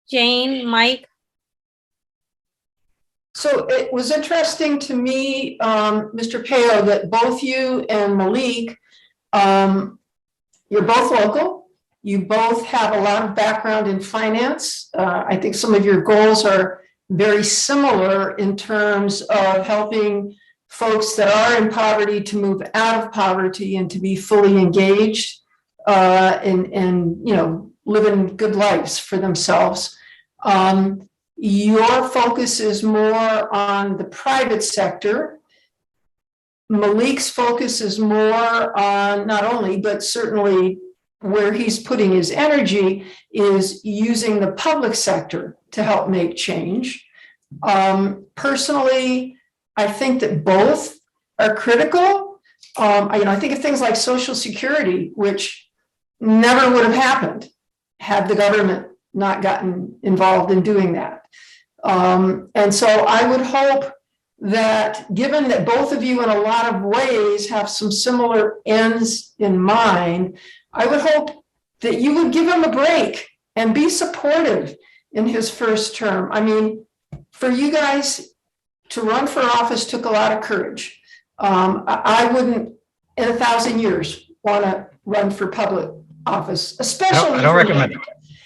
Jane, Mike? So it was interesting to me, Mr. Peo, that both you and Malik, you're both local. You both have a lot of background in finance. I think some of your goals are very similar in terms of helping folks that are in poverty to move out of poverty and to be fully engaged and living good lives for themselves. Your focus is more on the private sector. Malik's focus is more on not only, but certainly where he's putting his energy is using the public sector to help make change. Personally, I think that both are critical. I think of things like Social Security, which never would have happened had the government not gotten involved in doing that. And so I would hope that, given that both of you in a lot of ways have some similar ends in mind, I would hope that you would give him a break and be supportive in his first term. I mean, for you guys to run for office took a lot of courage. I wouldn't in 1,000 years want to run for public office, especially. I don't recommend it.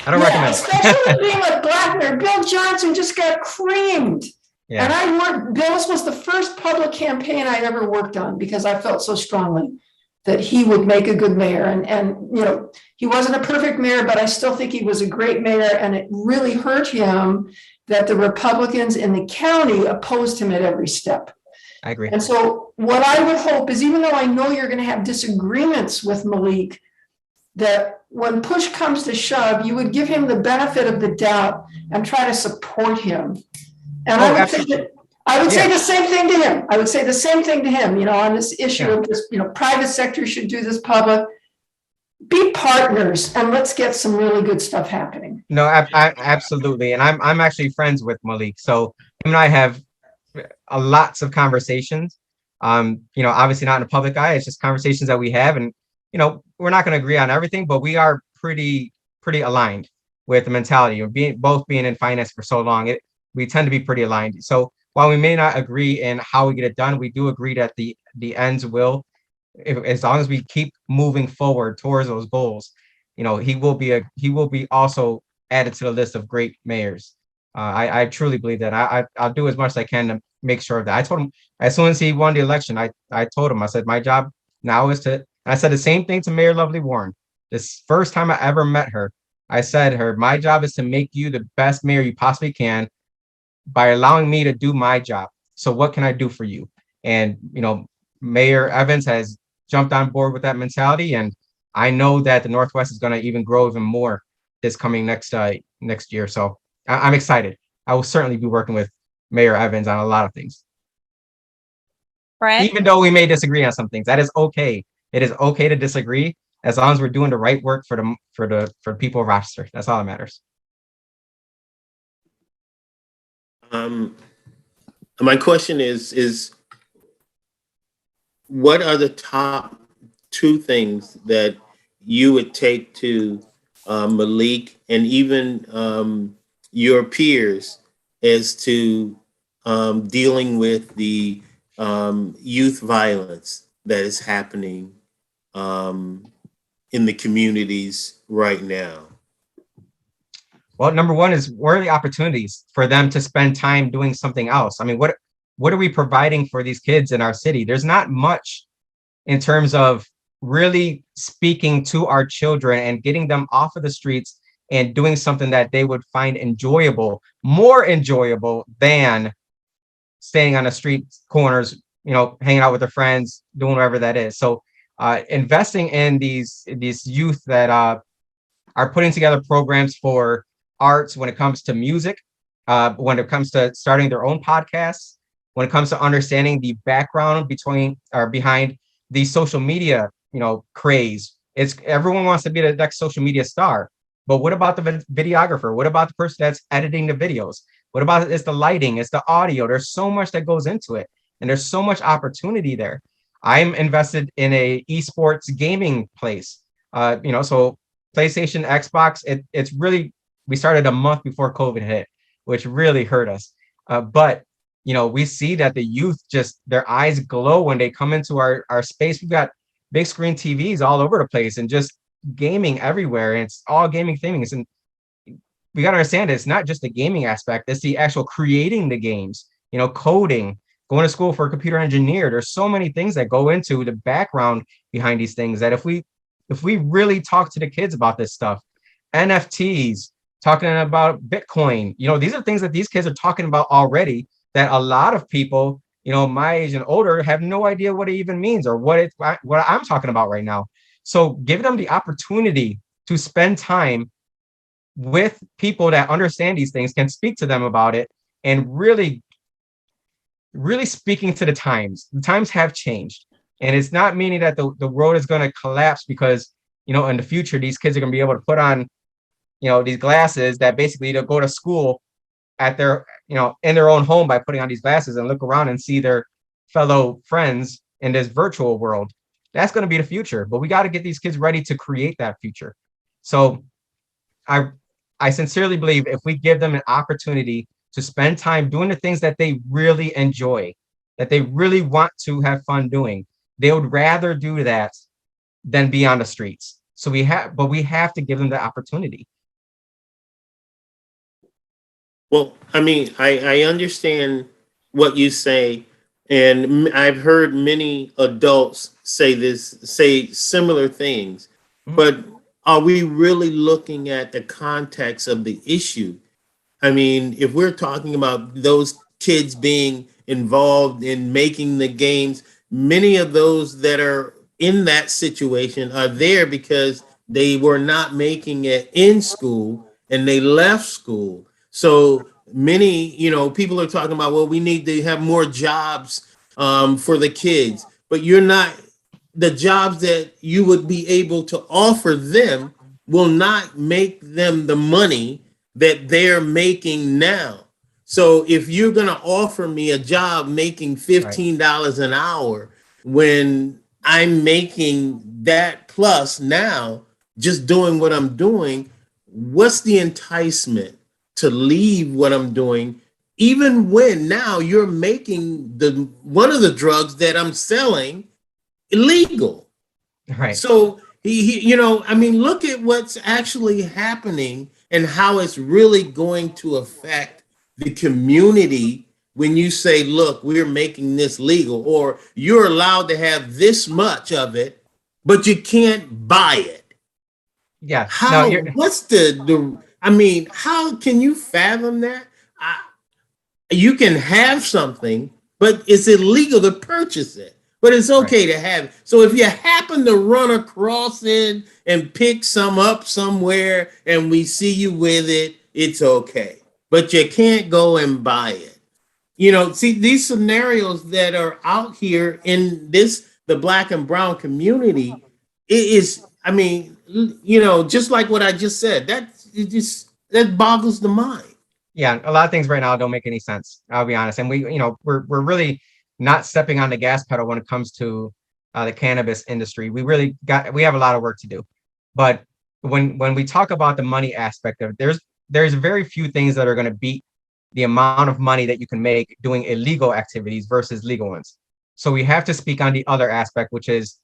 I don't recommend it. Especially being like Blackmer. Bill Johnson just got creamed. Yeah. And Bill's was the first public campaign I ever worked on because I felt so strongly that he would make a good mayor. And he wasn't a perfect mayor, but I still think he was a great mayor. And it really hurt him that the Republicans in the county opposed him at every step. I agree. And so what I would hope is, even though I know you're going to have disagreements with Malik, that when push comes to shove, you would give him the benefit of the doubt and try to support him. And I would say the same thing to him. I would say the same thing to him, on this issue of this, private sector should do this, public. Be partners and let's get some really good stuff happening. No, absolutely. And I'm actually friends with Malik. So him and I have lots of conversations. Obviously not in the public eye. It's just conversations that we have. And, we're not going to agree on everything, but we are pretty aligned with the mentality of both being in finance for so long. We tend to be pretty aligned. So while we may not agree in how we get it done, we do agree that the ends will, as long as we keep moving forward towards those goals, he will be also added to the list of great mayors. I truly believe that. I'll do as much as I can to make sure of that. I told him as soon as he won the election, I told him, I said, my job now is to, and I said the same thing to Mayor Lovely Warren. This first time I ever met her, I said to her, my job is to make you the best mayor you possibly can by allowing me to do my job. So what can I do for you? And, Mayor Evans has jumped on board with that mentality. And I know that the Northwest is going to even grow even more this coming next year. So I'm excited. I will certainly be working with Mayor Evans on a lot of things. Brett? Even though we may disagree on some things, that is okay. It is okay to disagree as long as we're doing the right work for the people of Rochester. That's all that matters. My question is what are the top 2 things that you would take to Malik and even your peers as to dealing with the youth violence that is happening in the communities right now? Well, number one is, where are the opportunities for them to spend time doing something else? I mean, what are we providing for these kids in our city? There's not much in terms of really speaking to our children and getting them off of the streets and doing something that they would find enjoyable, more enjoyable than staying on the street corners, hanging out with their friends, doing whatever that is. So investing in these youth that are putting together programs for arts, when it comes to music, when it comes to starting their own podcasts, when it comes to understanding the background behind the social media, craze. Everyone wants to be the next social media star, but what about the videographer? What about the person that's editing the videos? What about it's the lighting, it's the audio? There's so much that goes into it, and there's so much opportunity there. I'm invested in a esports gaming place. So PlayStation, Xbox, it's really we started a month before COVID hit, which really hurt us. But we see that the youth just their eyes glow when they come into our space. We've got big screen TVs all over the place and just gaming everywhere. And it's all gaming things. And we got to understand it's not just the gaming aspect, it's the actual creating the games, coding, going to school for a computer engineer. There's so many things that go into the background behind these things that if we really talk to the kids about this stuff, NFTs, talking about Bitcoin, these are things that these kids are talking about already that a lot of people, my age and older have no idea what it even means or what I'm talking about right now. So give them the opportunity to spend time with people that understand these things, can speak to them about it, and really, really speaking to the times. The times have changed. And it's not meaning that the world is going to collapse because, in the future, these kids are going to be able to put on, these glasses that basically they'll go to school at their, in their own home by putting on these glasses and look around and see their fellow friends in this virtual world. That's going to be the future, but we got to get these kids ready to create that future. So I sincerely believe if we give them an opportunity to spend time doing the things that they really enjoy, that they really want to have fun doing, they would rather do that than be on the streets. So we have to give them the opportunity. Well, I mean, I understand what you say, and I've heard many adults say similar things, but are we really looking at the context of the issue? I mean, if we're talking about those kids being involved in making the games, many of those that are in that situation are there because they were not making it in school and they left school. So many, people are talking about, well, we need to have more jobs for the kids, but you're not, the jobs that you would be able to offer them will not make them the money that they're making now. So if you're going to offer me a job making $15 an hour when I'm making that plus now, just doing what I'm doing, what's the enticement to leave what I'm doing, even when now you're making one of the drugs that I'm selling illegal? Right. So I mean, look at what's actually happening and how it's really going to affect the community when you say, look, we're making this legal, or you're allowed to have this much of it, but you can't buy it. Yeah. How, what's I mean, how can you fathom that? You can have something, but it's illegal to purchase it. But it's okay to have it. So if you happen to run across it and pick some up somewhere and we see you with it, it's okay. But you can't go and buy it. See, these scenarios that are out here in the Black and brown community, it is, I mean, just like what I just said, that boggles the mind. Yeah, a lot of things right now don't make any sense. I'll be honest, and we're really not stepping on the gas pedal when it comes to the cannabis industry. We have a lot of work to do. But when we talk about the money aspect of it, there's very few things that are going to beat the amount of money that you can make doing illegal activities versus legal ones. So we have to speak on the other aspect, which is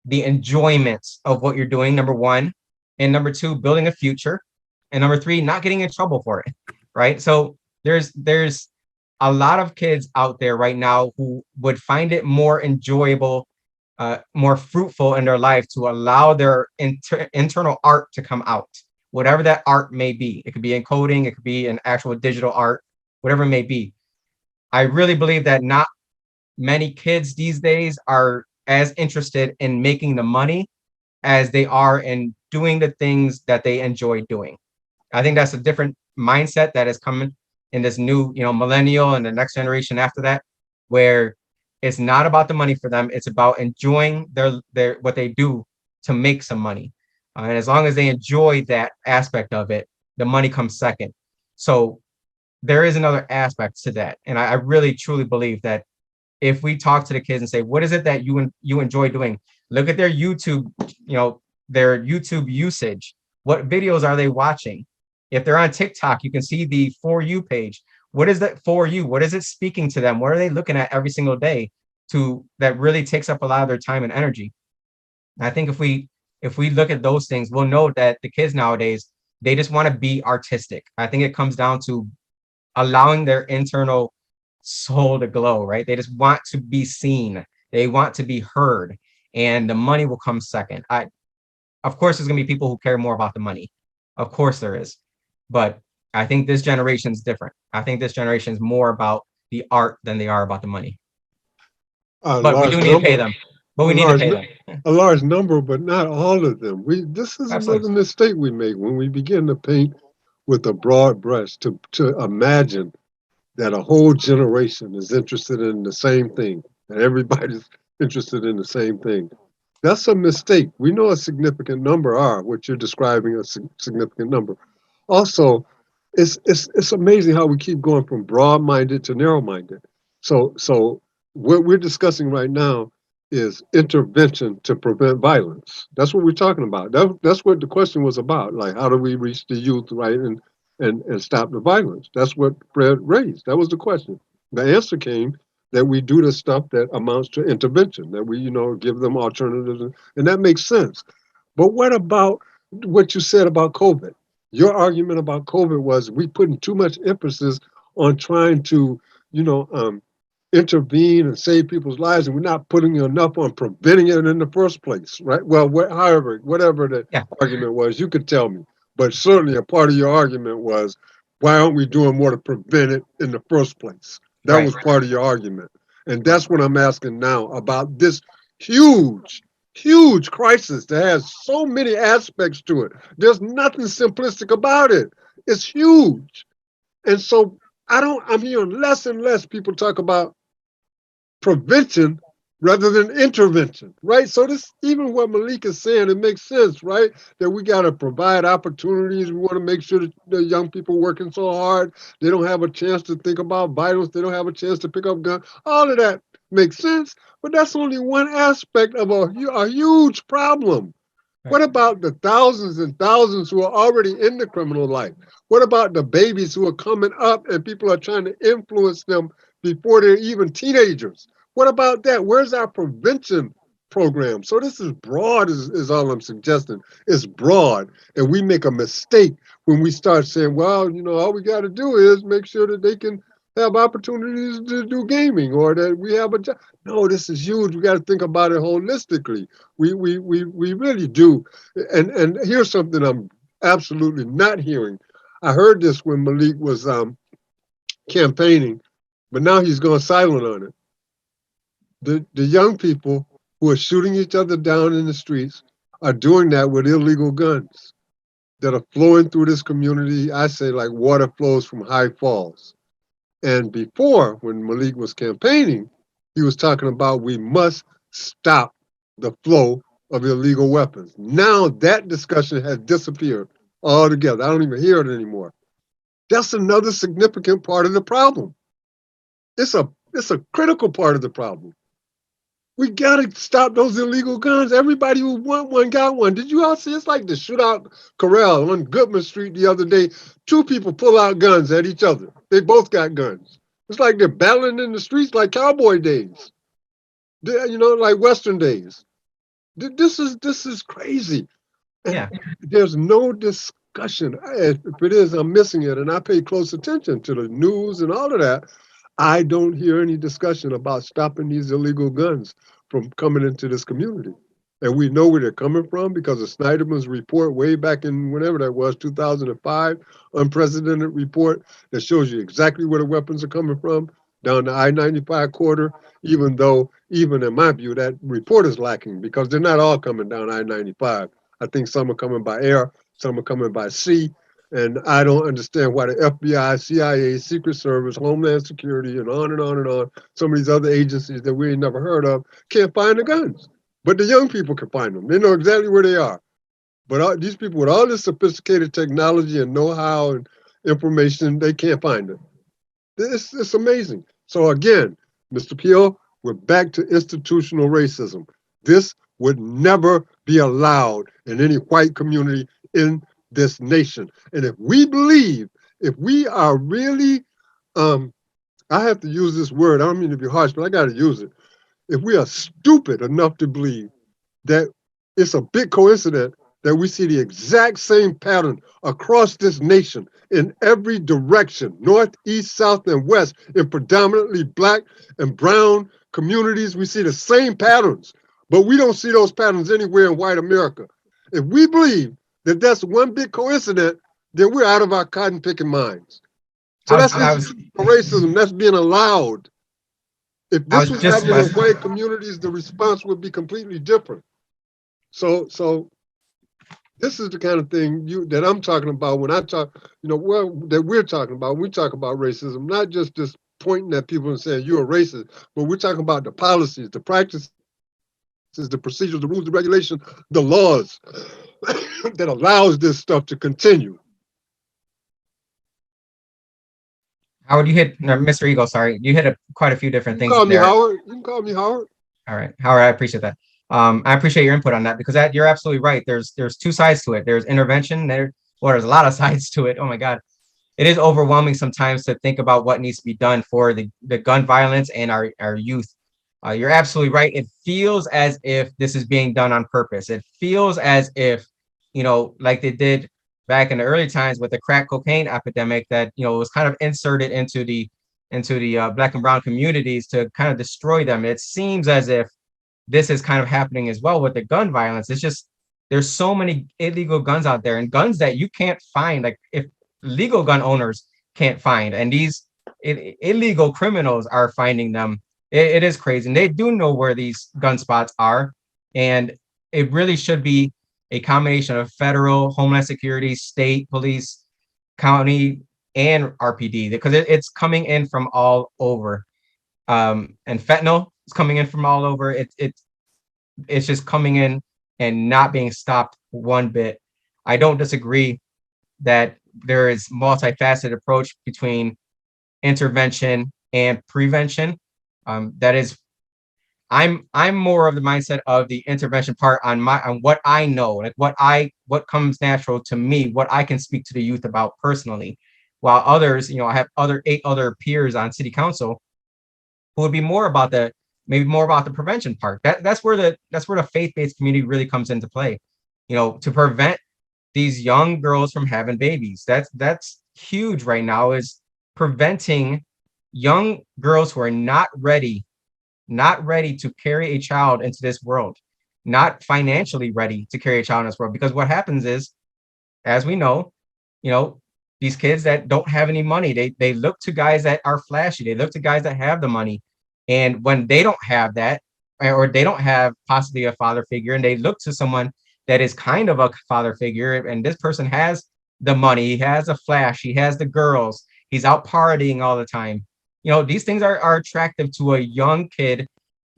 the enjoyment of what you're doing, number one, and number two, building a future. And number three, not getting in trouble for it, right? So there's a lot of kids out there right now who would find it more enjoyable, more fruitful in their life to allow their internal art to come out, whatever that art may be. It could be in coding, it could be in actual digital art, whatever it may be. I really believe that not many kids these days are as interested in making the money as they are in doing the things that they enjoy doing. I think that's a different mindset that is coming in this new, millennial and the next generation after that, where it's not about the money for them. It's about enjoying their what they do to make some money. And as long as they enjoy that aspect of it, the money comes second. So there is another aspect to that. And I really, truly believe that if we talk to the kids and say, what is it that you enjoy doing? Look at their YouTube, their YouTube usage. What videos are they watching? If they're on TikTok, you can see the For You page. What is that for you? What is it speaking to them? What are they looking at every single day that really takes up a lot of their time and energy? And I think if we look at those things, we'll know that the kids nowadays, they just want to be artistic. I think it comes down to allowing their internal soul to glow, right? They just want to be seen. They want to be heard, and the money will come second. Of course, there's gonna be people who care more about the money. Of course there is, but I think this generation is different. I think this generation is more about the art than they are about the money. A But we large do need to pay number, them. But a we need to large, pay nu- them. a large number, but not all of them. This is another Absolutely. mistake we make when we begin to paint with a broad brush to imagine that a whole generation is interested in the same thing, and everybody's interested in the same thing. That's a mistake. We know a significant number are what you're describing a significant number. Also, it's amazing how we keep going from broad-minded to narrow-minded. So what we're discussing right now is intervention to prevent violence. That's what we're talking about. That's what the question was about. Like, how do we reach the youth, right, and stop the violence? That's what Fred raised. That was the question. The answer came that we do the stuff that amounts to intervention, that we, give them alternatives, and that makes sense. But what about what you said about COVID? Your argument about COVID was we putting too much emphasis on trying to, you know, um, intervene and save people's lives, and we're not putting enough on preventing it in the first place, right? Well, however, whatever the Yeah. argument was, you could tell me. But certainly a part of your argument was, why aren't we doing more to prevent it in the first place? That Right. was part of your argument. And that's what I'm asking now about this huge, huge crisis that has so many aspects to it. There's nothing simplistic about it. It's huge. And so I'm hearing less and less people talk about prevention rather than intervention, right? So this, even what Malik is saying, it makes sense, right? That we got to provide opportunities. We want to make sure that the young people working so hard, they don't have a chance to think about violence. They don't have a chance to pick up guns. All of that makes sense, but that's only one aspect of a huge problem. What about the thousands and thousands who are already in the criminal life? What about the babies who are coming up and people are trying to influence them before they're even teenagers? What about that? Where's our prevention program? So this is broad, is all I'm suggesting. It's broad, and we make a mistake when we start saying, well, all we got to do is make sure that they can have opportunities to do gaming or that we have a job. No, this is huge. We got to think about it holistically. We really do. And here's something I'm absolutely not hearing. I heard this when Malik was campaigning, but now he's gone silent on it. The young people who are shooting each other down in the streets are doing that with illegal guns that are flowing through this community. I say like water flows from high falls. And before, when Malik was campaigning, he was talking about we must stop the flow of illegal weapons. Now that discussion has disappeared altogether. I don't even hear it anymore. That's another significant part of the problem. It's a critical part of the problem. We gotta stop those illegal guns. Everybody who want one got one. Did you all see? It's like the shootout corral on Goodman Street the other day. Two people pull out guns at each other. They both got guns. It's like they're battling in the streets like cowboy days. Like Western days. This is crazy. And Yeah. there's no discussion. If it is, I'm missing it. And I pay close attention to the news and all of that. I don't hear any discussion about stopping these illegal guns from coming into this community. And we know where they're coming from because of Snyderman's report way back in whenever that was, 2005, unprecedented report that shows you exactly where the weapons are coming from down the I-95 corridor, even though, even in my view, that report is lacking because they're not all coming down I-95. I think some are coming by air, some are coming by sea, and I don't understand why the FBI, CIA, Secret Service, Homeland Security, and on and on and on, some of these other agencies that we ain't never heard of, can't find the guns. But the young people can find them. They know exactly where they are. But these people with all this sophisticated technology and know-how and information, they can't find them. It's amazing. So again, Mr. Peel, we're back to institutional racism. This would never be allowed in any white community in this nation. And if we are really, I have to use this word, I don't mean to be harsh, but I got to use it. If we are stupid enough to believe that it's a big coincidence that we see the exact same pattern across this nation in every direction, north, east, south, and west, in predominantly black and brown communities, we see the same patterns, but we don't see those patterns anywhere in white America. If we believe that that's one big coincidence, then we're out of our cotton picking minds. So that's racism that's being allowed. If this was happening in white communities, the response would be completely different. So this is the kind of thing that I'm talking about when I talk, that we're talking about when we talk about racism, not just pointing at people and saying you're a racist, but we're talking about the policies, the practices, the procedures, the rules, the regulations, the laws that allows this stuff to continue. Howard, you hit, no, Mr. Eagle, sorry, you hit quite a few different things Call me there. Howard. You can call me Howard. All right, Howard, I appreciate that. I appreciate your input on that because you're absolutely right. There's two sides to it. There's intervention. There's a lot of sides to it. Oh my God, it is overwhelming sometimes to think about what needs to be done for the gun violence and our youth. You're absolutely right. It feels as if this is being done on purpose. It feels as if, like they did back in the early times with the crack cocaine epidemic that, was kind of inserted into the black and brown communities to kind of destroy them. It seems as if this is kind of happening as well with the gun violence. It's just, there's so many illegal guns out there and guns that you can't find, like if legal gun owners can't find, and these illegal criminals are finding them. It is crazy. And they do know where these gun spots are. And it really should be a combination of federal, Homeland Security, state police, county, and RPD, because it's coming in from all over. And fentanyl is coming in from all over. It's just coming in and not being stopped one bit. I don't disagree that there is multifaceted approach between intervention and prevention. That is, I'm more of the mindset of the intervention part on what I know, like what comes natural to me, what I can speak to the youth about personally, while others, I have 8 other peers on city council who would be maybe more about the prevention part. That's where the faith-based community really comes into play, to prevent these young girls from having babies. That's huge right now, is preventing young girls who are not ready to carry a child into this world, not financially ready to carry a child in this world. Because what happens is, as we know, these kids that don't have any money, they look to guys that are flashy. They look to guys that have the money. And when they don't have that, or they don't have possibly a father figure, and they look to someone that is kind of a father figure, and this person has the money, he has the flash, he has the girls, he's out partying all the time. These things are attractive to a young kid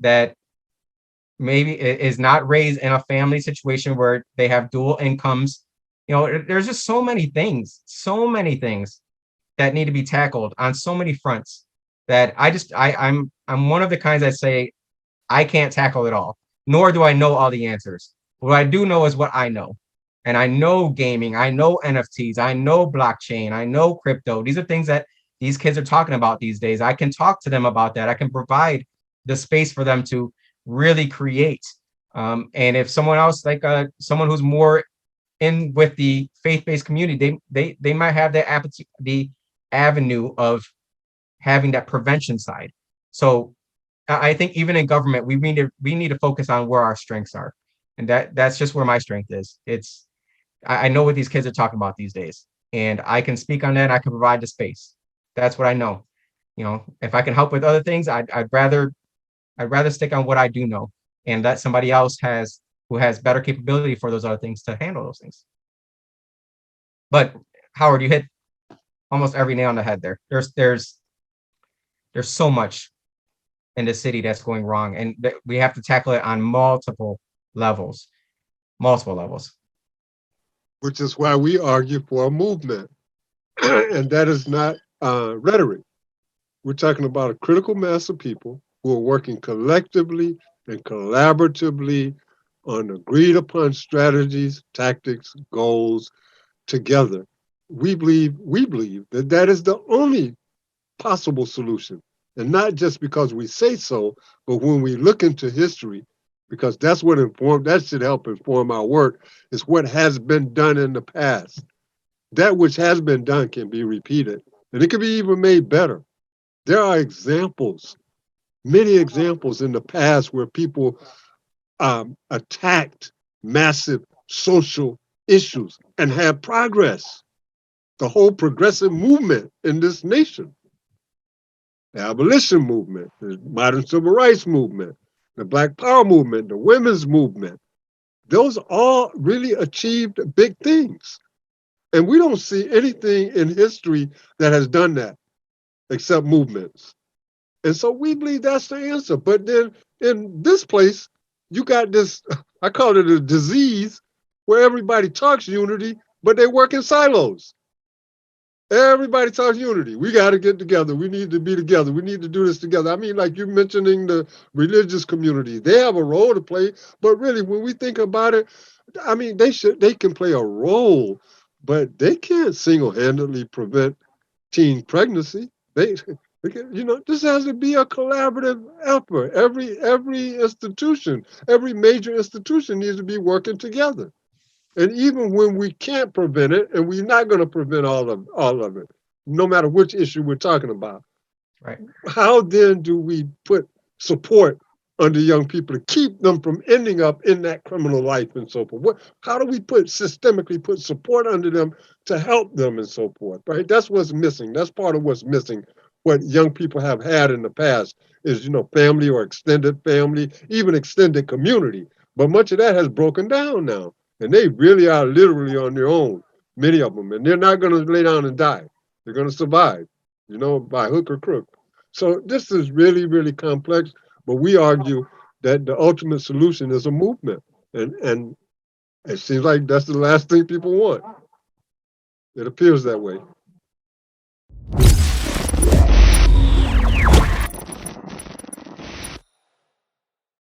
that maybe is not raised in a family situation where they have dual incomes. There's just so many things that need to be tackled on so many fronts that I'm one of the kinds that say I can't tackle it all, nor do I know all the answers. What I do know is what I know. And I know gaming, I know NFTs, I know blockchain, I know crypto. These are things that these kids are talking about these days. I can talk to them about that. I can provide the space for them to really create. And if someone else, like someone who's more in with the faith-based community, they might have the avenue of having that prevention side. So I think even in government, we need to focus on where our strengths are. And that's just where my strength is. I know what these kids are talking about these days, and I can speak on that. I can provide the space. That's what I know. If I can help with other things, I'd rather stick on what I do know, and let somebody else who has better capability for those other things to handle those things. But Howard, you hit almost every nail on the head there. There's so much in the city that's going wrong, and we have to tackle it on multiple levels. Which is why we argue for a movement. And that is not rhetoric. We're talking about a critical mass of people who are working collectively and collaboratively on agreed upon strategies, tactics, goals, together. We believe that that is the only possible solution. And not just because we say so, but when we look into history, because that should help inform our work, is what has been done in the past. That which has been done can be repeated, and it can be even made better. There are examples, many examples in the past where people attacked massive social issues and had progress. The whole progressive movement in this nation, the abolition movement, the modern civil rights movement, the Black Power movement, the women's movement, those all really achieved big things. And we don't see anything in history that has done that except movements. And so we believe that's the answer. But then in this place, you got this, I call it a disease, where everybody talks unity, but they work in silos. Everybody talks unity. We got to get together. We need to be together. We need to do this together. I mean, like you're mentioning the religious community, they have a role to play. But really, when we think about it, I mean, they can play a role, but they can't single-handedly prevent teen pregnancy. This has to be a collaborative effort. Every institution, every major institution needs to be working together. And even when we can't prevent it, and we're not going to prevent all of it, no matter which issue we're talking about, Right. how then do we put support under young people to keep them from ending up in that criminal life and so forth? How do we systemically put support under them to help them and so forth, right? That's what's missing. That's part of what's missing. What young people have had in the past is, family or extended family, even extended community. But much of that has broken down now. And they really are literally on their own, many of them. And they're not going to lay down and die. They're going to survive, by hook or crook. So this is really, really complex, but we argue that the ultimate solution is a movement. And it seems like that's the last thing people want. It appears that way.